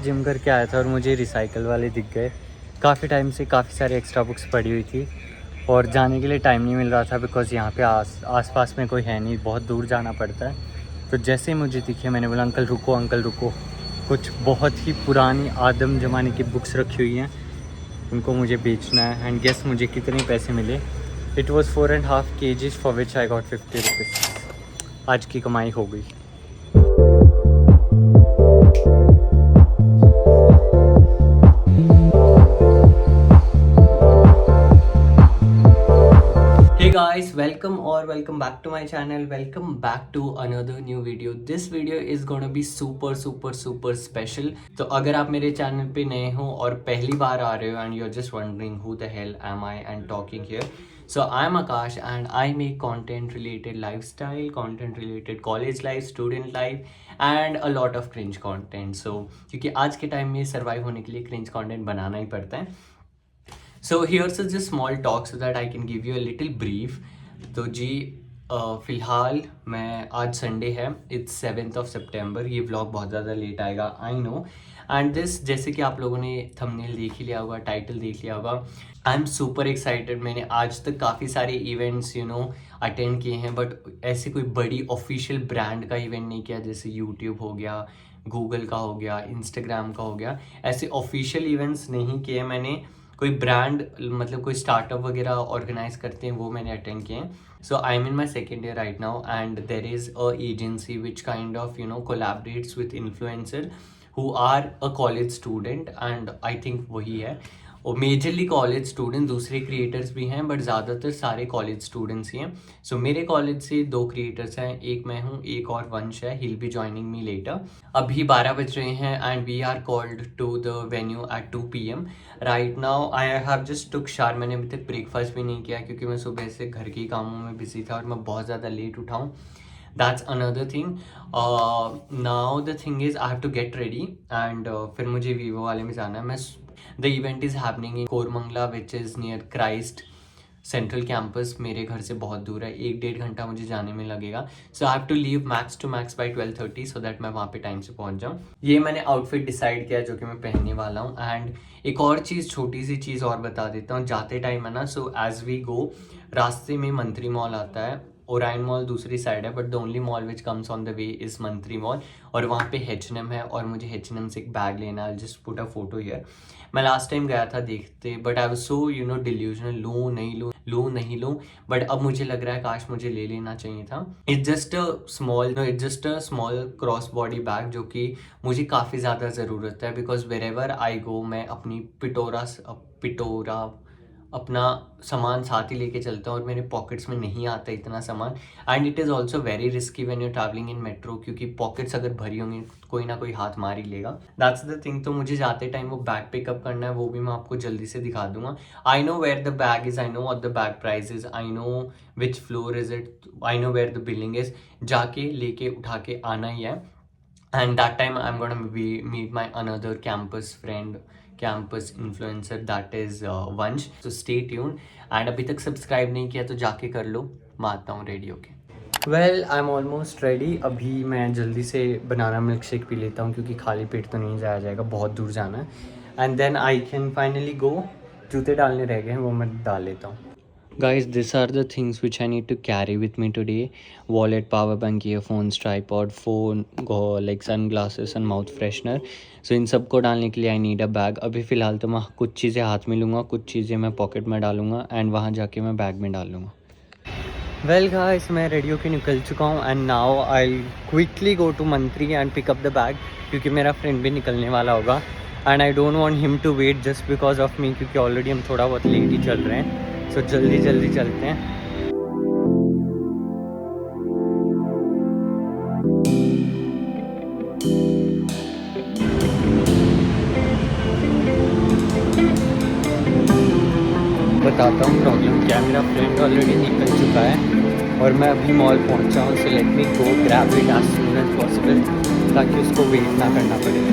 Gym करके आया था और मुझे रिसाइकल वाले दिख गए। काफ़ी टाइम से काफ़ी सारी एक्स्ट्रा बुक्स पड़ी हुई थी और जाने के लिए टाइम नहीं मिल रहा था बिकॉज़ यहाँ पे आस पास में कोई है नहीं, बहुत दूर जाना पड़ता है। तो जैसे ही मुझे दिखे मैंने बोला अंकल रुको, कुछ बहुत ही पुरानी आदम ज़माने की बुक्स रखी हुई हैं, उनको मुझे बेचना है। एंड गेस मुझे कितने पैसे मिले? It was 4.5 kgs for which I got 50 rupees. आज की कमाई हो गई। Hey guys, welcome back to my channel. Welcome back to another new video. This video is gonna be super special. तो अगर आप मेरे चैनल पे नए हो और पहली बार आ रहे हो and you're just wondering who the hell am I and talking here, so I'm Akash and I make content related lifestyle, content related college life, student life and a lot of cringe content. So क्योंकि आज के time में survive होने के लिए cringe content बनाना ही पड़ता है। So here's is just small talk so that I can give you a little brief. तो जी फ़िलहाल मैं आज संडे है, इट्स 7th of September। ये व्लॉग बहुत ज़्यादा लेट आएगा, आई नो। एंड दिस, जैसे कि आप लोगों ने थंबनेल देख ही लिया होगा, टाइटल देख लिया होगा, आई एम सुपर एक्साइटेड। मैंने आज तक काफ़ी सारे इवेंट्स अटेंड किए हैं, बट ऐसे कोई बड़ी ऑफिशियल ब्रांड का इवेंट नहीं किया, जैसे यूट्यूब हो गया, गूगल का हो गया, इंस्टाग्राम का हो गया। ऐसे ऑफिशियल इवेंट्स नहीं किए मैंने। कोई ब्रांड मतलब कोई स्टार्टअप वगैरह ऑर्गेनाइज करते हैं वो मैंने अटेंड किए हैं। So I am in my second year right now and there is a agency which kind of collaborates with influencer who are a college student and I think वही है। और मेजरली कॉलेज स्टूडेंट, दूसरे creators भी हैं but ज़्यादातर सारे college students ही हैं। सो मेरे कॉलेज से 2 क्रिएटर्स हैं, एक मैं हूँ, एक और वंश है, he'll be joining me later। अभी 12 बज रहे हैं and we are called to the venue at 2 PM। Right now I have just took shower. मैंने अभी तक ब्रेकफास्ट भी नहीं किया क्योंकि मैं सुबह से घर के कामों में बिजी था और मैं बहुत ज़्यादा लेट उठा हूँ। That's another thing. Now the thing is I have to get ready and फिर मुझे वीवो वाले में जाना है। The event is happening in Koramangala which is near Christ central campus. मेरे घर से बहुत दूर है, 1-1.5 घंटा मुझे जाने में लगेगा। So I have to leave max to max by 12:30 so that मैं वहाँ पे टाइम से पहुँच जाऊँ। ये मैंने आउटफिट डिसाइड किया जो कि मैं पहनने वाला हूँ। एंड एक और चीज़, छोटी सी चीज़ और बता देता हूँ जाते टाइम है ना। सो एज वी गो, रास्ते में मंत्री मॉल आता है, ओरायन मॉल दूसरी साइड है, but the only mall which comes on the way is मंत्री मॉल। और वहाँ पे H&M है और मुझे H&M से एक बैग लेना है। Just put a photo here. मैं लास्ट टाइम गया था देखते, but I was so delusional, लूँ नहीं लूँ, बट अब मुझे लग रहा है काश मुझे ले लेना चाहिए था। It's just a small cross body bag जो कि मुझे काफ़ी ज़्यादा ज़रूरत है बिकॉज वेर एवर आई गो मैं अपनी पिटोरा अपना सामान साथ ही लेके चलता हूँ और मेरे पॉकेट्स में नहीं आता इतना सामान। And it is also very risky when you travelling in metro, क्योंकि पॉकेट्स अगर भरी होंगी कोई ना कोई हाथ मार ही लेगा। That's the thing. तो मुझे जाते टाइम वो बैग पिकअप करना है, वो भी मैं आपको जल्दी से दिखा दूंगा। I know where the bag is, I know what the bag price is, I know which floor is it, I know where the billing is. जाके लेके उठा के आना ही है। And that time I'm gonna meet my another campus influencer, that is Vansh. So stay tuned and अभी तक subscribe नहीं किया तो जाके कर लो। मैं आता हूँ रेडी होके। Well I am almost ready. अभी मैं जल्दी से बनाना मिल्क शेक पी लेता हूँ क्योंकि खाली पेट तो नहीं जाया जाएगा, बहुत दूर जाना है। And then I can finally go. जूते डालने रह गए हैं, वो मैं डाल लेता हूँ। Guys, these are the things which I need to carry with me today: wallet, power bank, earphones, tripod, phone, like sunglasses and mouth freshener. So इन सब को डालने के लिए I need a bag। अभी फ़िलहाल तो मैं कुछ चीज़ें हाथ में लूँगा, कुछ चीज़ें मैं पॉकेट में डालूँगा एंड वहाँ जाके मैं बैग में डाल लूँगा। वेल गाइस, मैं रेडी होके निकल चुका हूँ and now I quickly go to Mantri and pick up the bag क्योंकि मेरा फ्रेंड भी निकलने वाला होगा and I don't want him to wait just because of me, क्योंकि ऑलरेडी हम थोड़ा बहुत लेट ही चल रहे हैं। सो जल्दी चलते हैं। बताता हूँ प्रॉब्लम क्या है। मेरा फ्रेंड ऑलरेडी निकल चुका है और मैं अभी मॉल पहुँचा हूँ। So let me go grab it as soon as possible ताकि उसको वेट ना करना पड़े।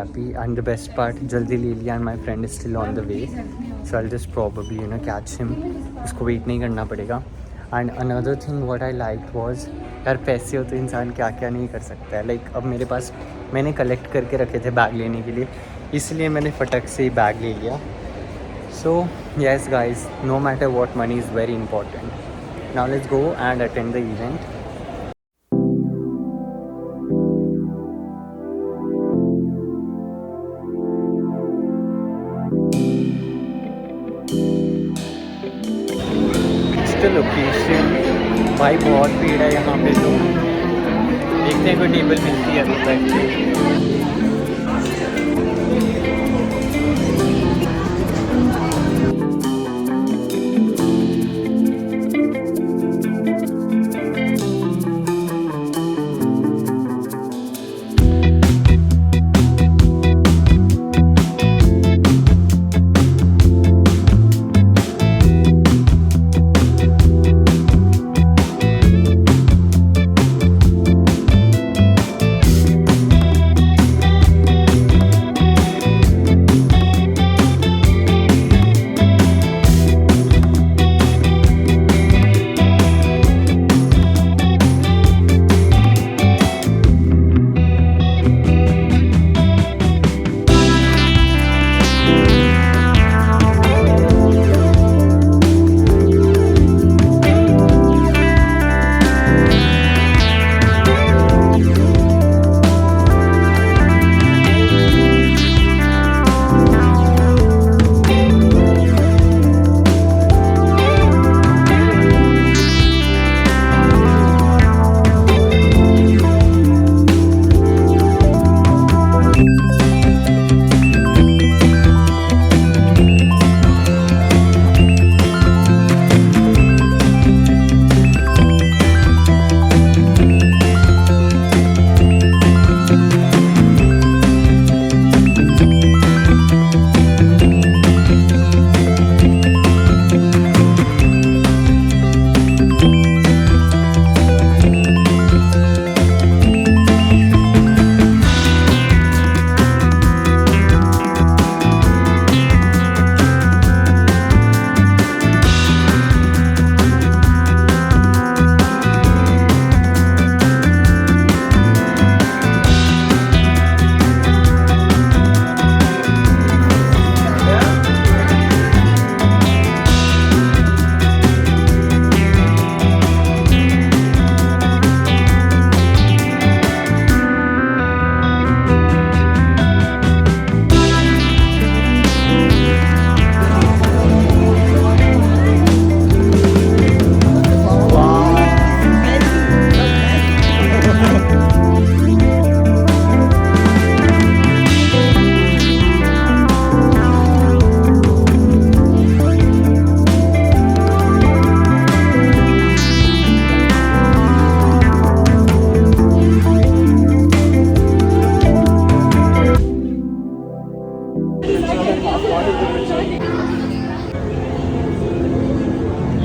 happy. And the best part, जल्दी ले लिया and my friend is still on the way. So I'll just probably catch him. उसको wait नहीं करना पड़ेगा. And another thing what I liked was, यार पैसे हो तो इंसान क्या क्या नहीं कर सकता है. Like अब मेरे पास, मैंने कलेक्ट करके रखे थे बैग लेने के लिए, इसलिए मैंने फटक से ही बैग ले लिया. So yes guys, no matter what, money is very important. Now let's go and attend the event. It's the location. भाई बहुत भीड़ है यहाँ पे, तो देखते हैं कोई टेबल मिलती है अभी तक.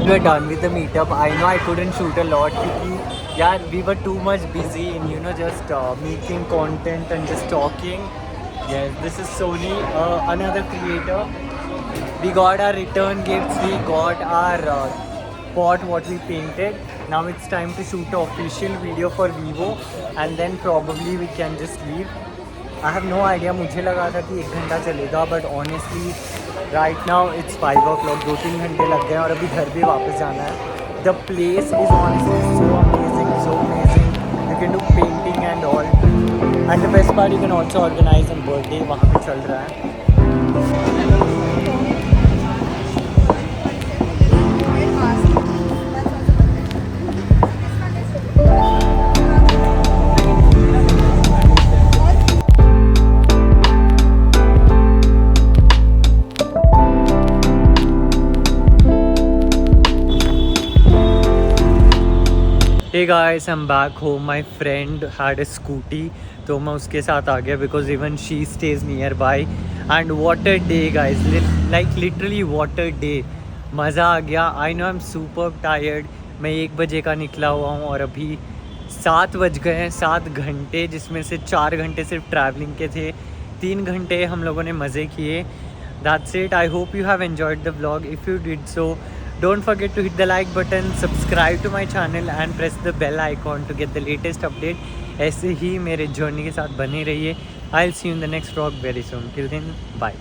We're done with the meetup. I know I couldn't shoot a lot because yeah, we were too much busy in just making content and just talking. Yes, this is Sony, another creator. We got our return gifts. We got our pot what we painted. Now it's time to shoot an official video for Vivo and then probably we can just leave. I have no idea. मुझे लगा था कि 1 घंटा चलेगा, but honestly right now it's 5 o'clock. 2-3 घंटे लग गए और अभी घर भी वापस जाना है. The place is honestly so amazing, so amazing. You can do painting and all. And the best part, you can also organize a birthday. वहाँ पे चल रहा है. Hey guys, I'm back home. My friend had a scooty, तो मैं उसके साथ आ गया because even she stays nearby. And what a day guys, like literally what a day. मज़ा आ गया. I know I'm super tired. मैं 1 बजे का निकला हुआ हूँ और अभी 7 बज गए हैं. 7 घंटे जिसमें से 4 घंटे सिर्फ ट्रैवलिंग के थे, 3 घंटे हम लोगों ने मज़े किए. That's it. I hope you have enjoyed the vlog. If you did so, don't forget to hit the like button, subscribe to my channel and press the bell icon to get the latest update. ऐसे ही मेरे journey के साथ बने रहिए. I'll see you in the next vlog very soon. Till then, bye.